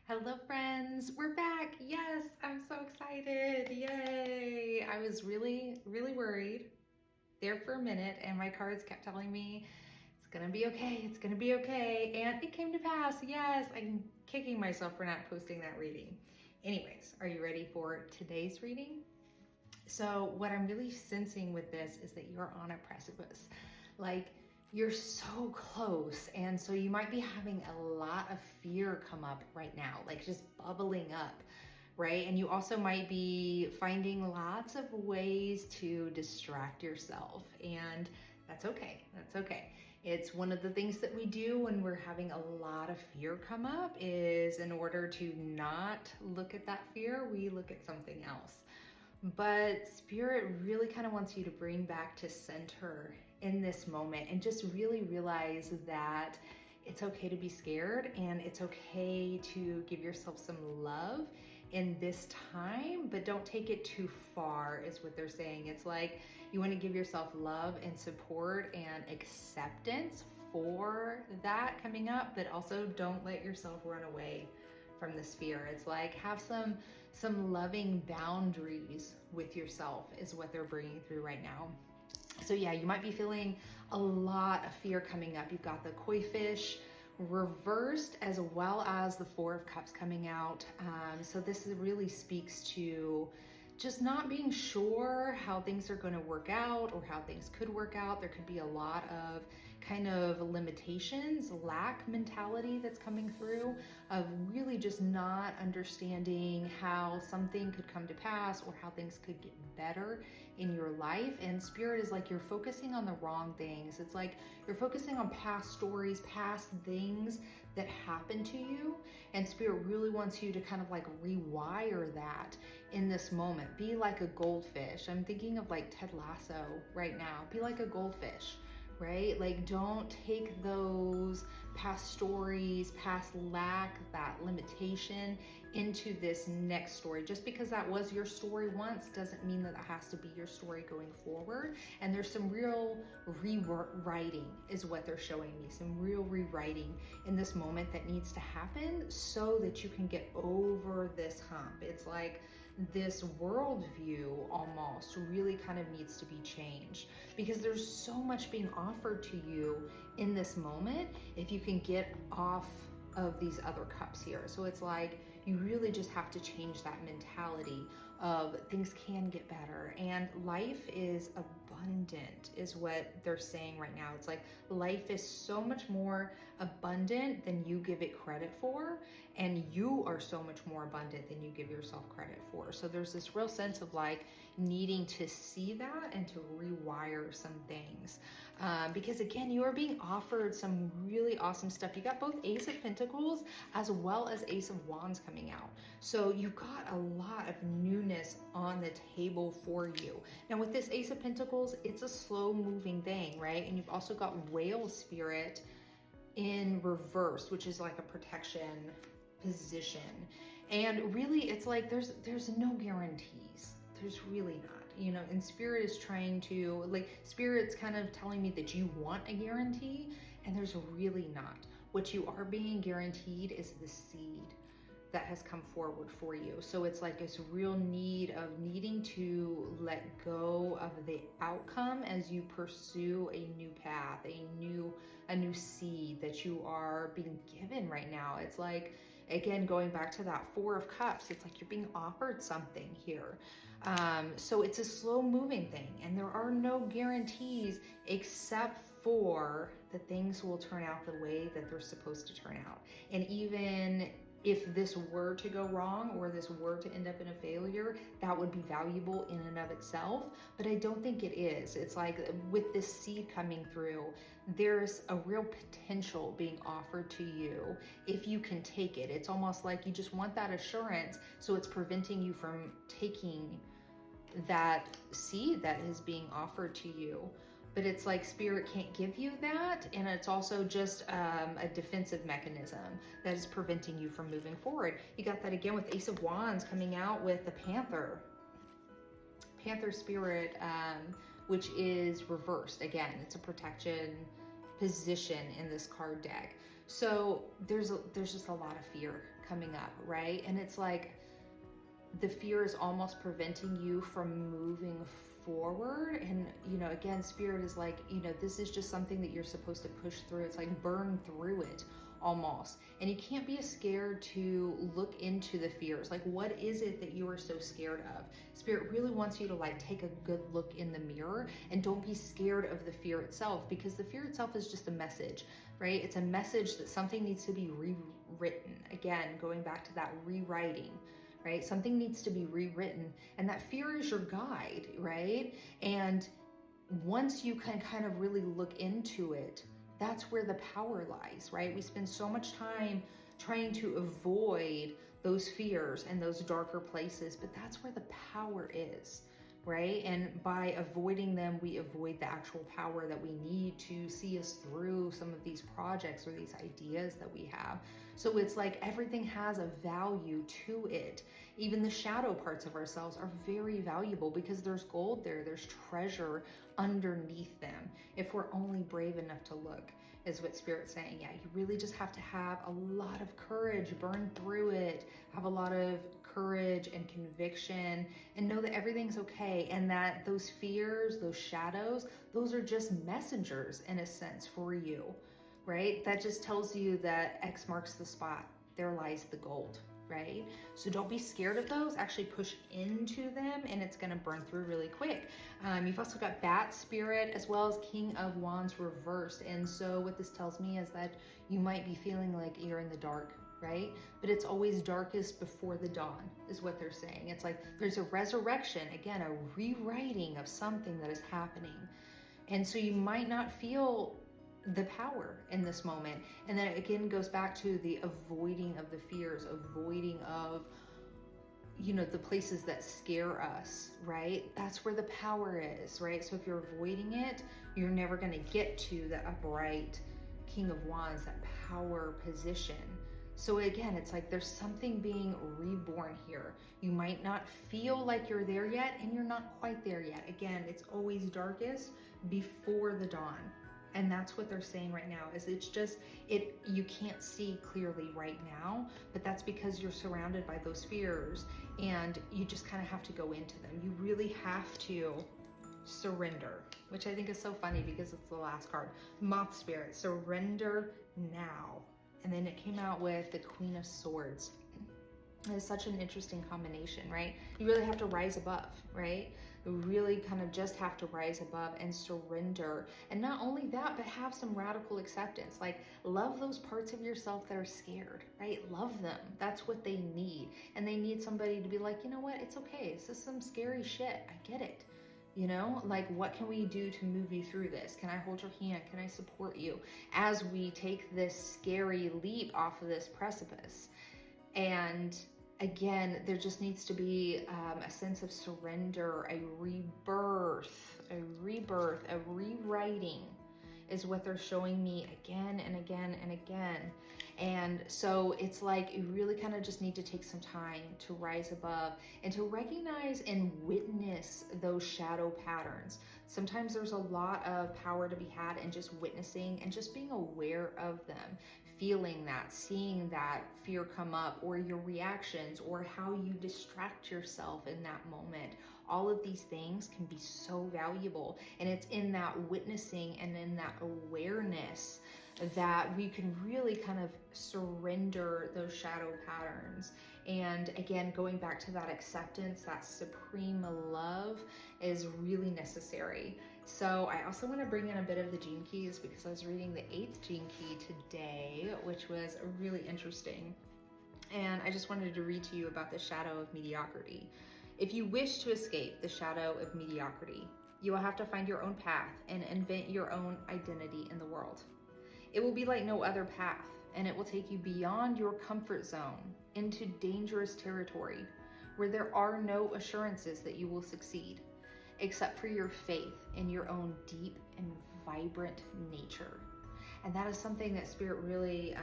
Hello friends, we're back. Yes, I'm so excited. Yay. I was really worried there for a minute and my cards kept telling me it's gonna be okay, it's gonna be okay. And it came to pass. Yes, I'm kicking myself for not posting that reading. Anyways, are you ready for today's reading? So what I'm really sensing with this is that you're on a precipice. Like, you're so close, and so you might be having a lot of fear come up right now, like just bubbling up, right? And you also might be finding lots of ways to distract yourself, and that's okay. That's okay. It's one of the things that we do when we're having a lot of fear come up is in order to not look at that fear, we look at something else. But Spirit really kind of wants you to bring back to center in this moment and just really realize that it's okay to be scared and it's okay to give yourself some love in this time, but don't take it too far, is what they're saying. It's like you want to give yourself love and support and acceptance for that coming up, but also don't let yourself run away from this fear. It's like have some loving boundaries with yourself is what they're bringing through right now. So yeah, you might be feeling a lot of fear coming up. You've got the koi fish reversed as well as the Four of Cups coming out. So this really speaks to just not being sure how things are going to work out or how things could work out. There could be a lot of kind of limitations, lack mentality that's coming through of really just not understanding how something could come to pass or how things could get better in your life. And Spirit is like you're focusing on the wrong things. It's like you're focusing on past stories, past things that happened to you. And Spirit really wants you to kind of like rewire that in this moment. Be like a goldfish. I'm thinking of like Ted Lasso right now. Be like a goldfish, right? Like don't take those past stories, past lack, that limitation into this next story. Just because that was your story once doesn't mean that has to be your story going forward. And there's some real rewriting is what they're showing me, some real rewriting in this moment that needs to happen so that you can get over this hump. It's like this worldview almost really kind of needs to be changed because there's so much being offered to you in this moment if you can get off of these other cups here. So it's like you really just have to change that mentality of things can get better and life is abundant is what they're saying right now. It's like life is so much more abundant than you give it credit for, and you are so much more abundant than you give yourself credit for. So there's this real sense of like needing to see that and to rewire some things. Because again, you are being offered some really awesome stuff. You got both Ace of Pentacles as well as Ace of Wands coming out. So you've got a lot of newness on the table for you. Now with this Ace of Pentacles, it's a slow moving thing, right? And you've also got Whale Spirit in reverse, which is like a protection position. And really it's like there's no guarantees. There's really not. You know, and Spirit is trying to, like, Spirit's kind of telling me that you want a guarantee, and there's really not. What you are being guaranteed is the seed that has come forward for you. So it's like this real need of needing to let go of the outcome as you pursue a new path, a new seed that you are being given right now. It's like, again, going back to that Four of Cups, it's like you're being offered something here. So it's a slow moving thing and there are no guarantees except for that things will turn out the way that they're supposed to turn out. And even if this were to go wrong or this were to end up in a failure, that would be valuable in and of itself, but I don't think it is. It's like with this seed coming through, there's a real potential being offered to you if you can take it. It's almost like you just want that assurance, so it's preventing you from taking that seed that is being offered to you. But it's like Spirit can't give you that, and it's also just a defensive mechanism that is preventing you from moving forward. You got that again with Ace of Wands coming out with the Panther Spirit, which is reversed. Again, it's a protection position in this card deck. So there's just a lot of fear coming up, right? And it's like the fear is almost preventing you from moving forward. And, you know, again, Spirit is like, you know, this is just something that you're supposed to push through. It's like burn through it almost. And you can't be scared to look into the fears. Like, what is it that you are so scared of? Spirit really wants you to like take a good look in the mirror, and don't be scared of the fear itself, because the fear itself is just a message, right? It's a message that something needs to be rewritten. Again, going back to that rewriting, right? Something needs to be rewritten, and that fear is your guide, right? And once you can kind of really look into it, that's where the power lies, right? We spend so much time trying to avoid those fears and those darker places, but that's where the power is, right? And by avoiding them, we avoid the actual power that we need to see us through some of these projects or these ideas that we have. So it's like everything has a value to it. Even the shadow parts of ourselves are very valuable, because there's gold there, there's treasure underneath them, if we're only brave enough to look, is what Spirit's saying. Yeah, you really just have to have a lot of courage, burn through it, have a lot of courage and conviction, and know that everything's okay, and that those fears, those shadows, those are just messengers in a sense for you, right? That just tells you that X marks the spot, there lies the gold, right? So don't be scared of those, actually push into them, and it's gonna burn through really quick. You've also got Bat Spirit as well as King of Wands reversed. And so what this tells me is that you might be feeling like you're in the dark, right? But it's always darkest before the dawn, is what they're saying. It's like there's a resurrection, again, a rewriting of something that is happening. And so you might not feel the power in this moment. And then it again goes back to the avoiding of the fears, avoiding of, you know, the places that scare us, right? That's where the power is, right? So if you're avoiding it, you're never going to get to the upright King of Wands, that power position. So again, it's like there's something being reborn here. You might not feel like you're there yet, and you're not quite there yet. Again, it's always darkest before the dawn. And that's what they're saying right now, is it's just, you can't see clearly right now, but that's because you're surrounded by those fears, and you just kind of have to go into them. You really have to surrender, which I think is so funny because it's the last card. Moth Spirit, surrender now. And then it came out with the Queen of Swords. It's such an interesting combination, right? You really have to rise above, right? You really kind of just have to rise above and surrender. And not only that, but have some radical acceptance. Like, love those parts of yourself that are scared, right? Love them. That's what they need. And they need somebody to be like, you know what? It's okay. This is some scary shit. I get it. You know, like, what can we do to move you through this? Can I hold your hand? Can I support you as we take this scary leap off of this precipice? And again, there just needs to be a sense of surrender, a rebirth, a rewriting is what they're showing me again and again and again. And so it's like you really kind of just need to take some time to rise above and to recognize and witness those shadow patterns. Sometimes there's a lot of power to be had in just witnessing and just being aware of them, feeling that, seeing that fear come up, or your reactions, or how you distract yourself in that moment. All of these things can be so valuable, and it's in that witnessing and in that awareness that we can really kind of surrender those shadow patterns. And again, going back to that acceptance, that supreme love is really necessary. So I also want to bring in a bit of the Gene Keys, because I was reading the 8th Gene Key today, which was really interesting. And I just wanted to read to you about the shadow of mediocrity. If you wish to escape the shadow of mediocrity, you will have to find your own path and invent your own identity in the world. It will be like no other path, and it will take you beyond your comfort zone into dangerous territory where there are no assurances that you will succeed, except for your faith in your own deep and vibrant nature. And that is something that Spirit really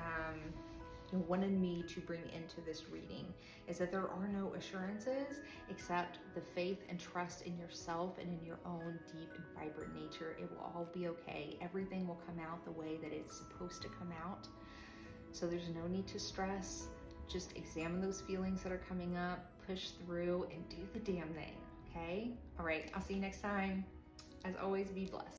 wanted me to bring into this reading, is that there are no assurances except the faith and trust in yourself and in your own deep and vibrant nature. It will all be okay. Everything will come out the way that it's supposed to come out. So there's no need to stress. just examine those feelings that are coming up, push through, and do the damn thing, okay? All right, I'll see you next time. As always, be blessed.